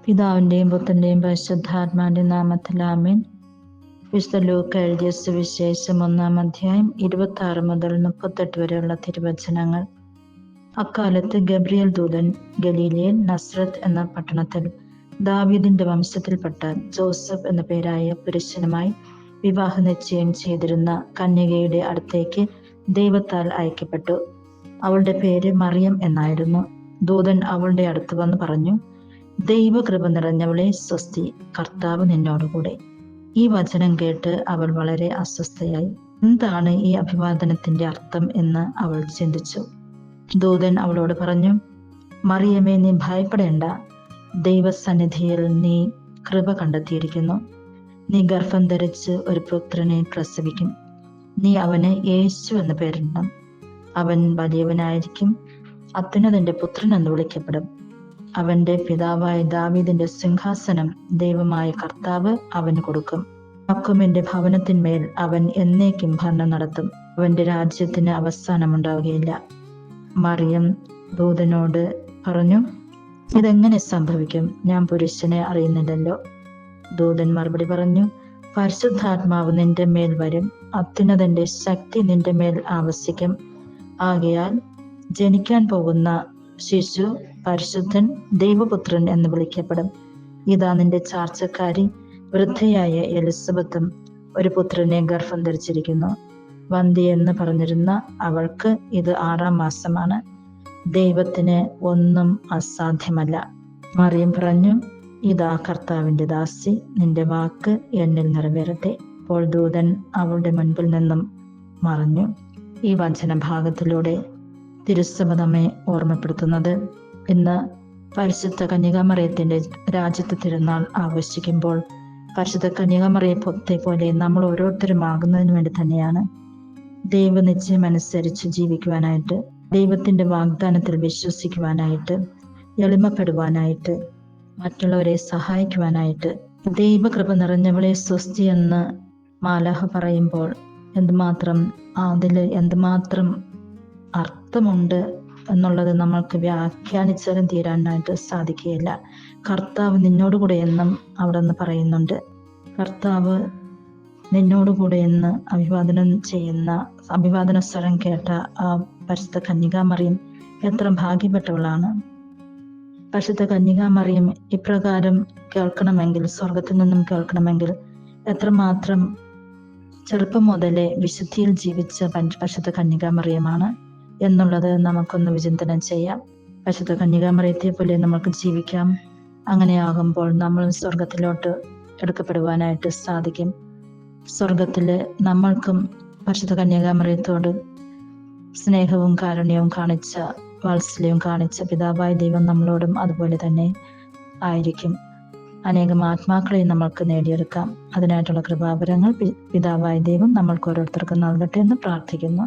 പിതാവിന്റെയും പുത്രന്റെയും പരിശുദ്ധാത്മാവിന്റെ നാമത്തിൽ ആമേൻ. വിശുദ്ധ ലൂക്ക എഴുതിയ സുവിശേഷം 1-ാം അധ്യായം 26 മുതൽ 38 വരെയുള്ള തിരുവചനങ്ങൾ. അക്കാലത്ത് ഗബ്രിയേൽ ദൂതൻ ഗലീലയിൽ നസ്രത്ത് എന്ന പട്ടണത്തിൽ ദാവീദിന്റെ വംശത്തിൽപ്പെട്ട ജോസഫ് എന്ന പേരായ പുരുഷനുമായി വിവാഹ നിശ്ചയം ചെയ്തിരുന്ന കന്യകയുടെ അടുത്തേക്ക് ദൈവത്താൽ അയക്കപ്പെട്ടു. അവളുടെ പേര് മറിയം എന്നായിരുന്നു. ദൂതൻ അവളുടെ അടുത്ത് വന്ന് പറഞ്ഞു, ദൈവകൃപ നിറഞ്ഞവളെ സ്വസ്തി, കർത്താവ് നിന്നോടുകൂടെ. ഈ വചനം കേട്ട് അവൾ വളരെ അസ്വസ്ഥയായി. എന്താണ് ഈ അഭിവാദനത്തിന്റെ അർത്ഥം എന്ന് അവൾ ചിന്തിച്ചു. ദൂതൻ അവളോട് പറഞ്ഞു, മറിയമേ, നീ ഭയപ്പെടേണ്ട. ദൈവസന്നിധിയിൽ നീ കൃപ കണ്ടെത്തിയിരിക്കുന്നു. നീ ഗർഭം ധരിച്ച് ഒരു പുത്രനെ പ്രസവിക്കും. നീ അവന് യേശു എന്ന് പേരിടണം. അവൻ വലിയവനായിരിക്കും, അത്യുന്നതന്റെ പുത്രൻ എന്ന് വിളിക്കപ്പെടും. അവന്റെ പിതാവായ ദാവീദിന്റെ സിംഹാസനം ദൈവമായ കർത്താവ് അവന് കൊടുക്കും. യാക്കോബിന്റെ ഭവനത്തിന്മേൽ അവൻ എന്നേക്കും ഭരണം നടത്തും. അവന്റെ രാജ്യത്തിന് അവസാനമുണ്ടാവുകയില്ല. മറിയം ദൂതനോട് പറഞ്ഞു, ഇതെങ്ങനെ സംഭവിക്കും? ഞാൻ പുരുഷനെ അറിയുന്നില്ലല്ലോ. ദൂതൻ മറുപടി പറഞ്ഞു, പരിശുദ്ധാത്മാവ് നിന്റെ മേൽ വരും, അത്യുന്നതന്റെ ശക്തി നിന്റെ മേൽ ആവസിക്കും. ആകയാൽ ജനിക്കാൻ പോകുന്ന ശിശു പരിശുദ്ധൻ, ദൈവപുത്രൻ എന്ന് വിളിക്കപ്പെടും. ഇതാ, നിന്റെ ചാർച്ചക്കാരി വൃദ്ധയായ എലിസബത്തും ഒരു പുത്രനെ ഗർഭം ധരിച്ചിരിക്കുന്നു. വന്ധ്യ എന്ന് പറഞ്ഞിരുന്ന അവൾക്ക് ഇത് 6-ാം മാസമാണ്. ദൈവത്തിന് ഒന്നും അസാധ്യമല്ല. മറിയം പറഞ്ഞു, ഇതാ കർത്താവിന്റെ ദാസി, നിന്റെ വാക്ക് എന്നിൽ നിറവേറട്ടെ. അപ്പോൾ ദൂതൻ അവളുടെ മുൻപിൽ നിന്നും മറഞ്ഞു. ഈ വചന ഭാഗത്തിലൂടെ തിരുസഭ നമ്മെ ഓർമ്മപ്പെടുത്തുന്നത്, ഇന്ന് പരിശുദ്ധ കന്യകാമറിയത്തിന്റെ രാജ്യത്ത് തിരുനാൾ ആഘോഷിക്കുമ്പോൾ പരിശുദ്ധ കന്യകാമറിയത്തെ പോലെ നമ്മൾ ഓരോരുത്തരും ആകുന്നതിന് വേണ്ടി തന്നെയാണ്. ദൈവനിശ്ചയം അനുസരിച്ച് ജീവിക്കുവാനായിട്ട്, ദൈവത്തിന്റെ വാഗ്ദാനത്തിൽ വിശ്വസിക്കുവാനായിട്ട്, എളിമപ്പെടുവാനായിട്ട്, മറ്റുള്ളവരെ സഹായിക്കുവാനായിട്ട്. ദൈവകൃപ നിറഞ്ഞവളെ സ്വസ്തി എന്ന് മാലാഹ പറയുമ്പോൾ എന്തുമാത്രം അർത്ഥമുണ്ട് എന്നുള്ളത് നമ്മൾക്ക് വ്യാഖ്യാനിച്ചാലും തീരാനായിട്ട് സാധിക്കുകയില്ല. കർത്താവ് നിന്നോടുകൂടെ എന്നും അവിടെ നിന്ന് പറയുന്നുണ്ട്. കർത്താവ് നിന്നോടുകൂടെ എന്ന് അഭിവാദന സ്വരം കേട്ട ആ പരിശുദ്ധ കന്യകാമറിയം എത്ര ഭാഗ്യപ്പെട്ടവളാണ്. പരിശുദ്ധ കന്യകാമറിയം ഇപ്രകാരം കേൾക്കണമെങ്കിൽ, സ്വർഗത്തിൽ നിന്നും കേൾക്കണമെങ്കിൽ എത്രമാത്രം ചെറുപ്പം മുതലേ വിശുദ്ധിയിൽ ജീവിച്ച പരിശുദ്ധ കന്യകാമറിയമാണ് എന്നുള്ളത് നമുക്കൊന്ന് വിചിന്തനം ചെയ്യാം. പരിശുദ്ധ കന്യകാമറിയത്തെ പോലെ നമുക്ക് ജീവിക്കാം. അങ്ങനെയാകുമ്പോൾ നമ്മൾ സ്വർഗത്തിലോട്ട് എടുക്കപ്പെടുവാനായിട്ട് സാധിക്കും. സ്വർഗത്തില് നമ്മൾക്കും പരിശുദ്ധ കന്യകാമറിയത്തോട് സ്നേഹവും കാരുണ്യവും കാണിച്ച, വാത്സല്യവും കാണിച്ച പിതാവായ ദൈവം നമ്മളോടും അതുപോലെ തന്നെ ആയിരിക്കും. അനേകം ആത്മാക്കളെ നമ്മൾക്ക് നേടിയെടുക്കാം. അതിനായിട്ടുള്ള കൃപാവരങ്ങൾ പിതാവായ ദൈവം നമ്മൾക്ക് ഓരോരുത്തർക്കും നൽകട്ടെ എന്ന് പ്രാർത്ഥിക്കുന്നു.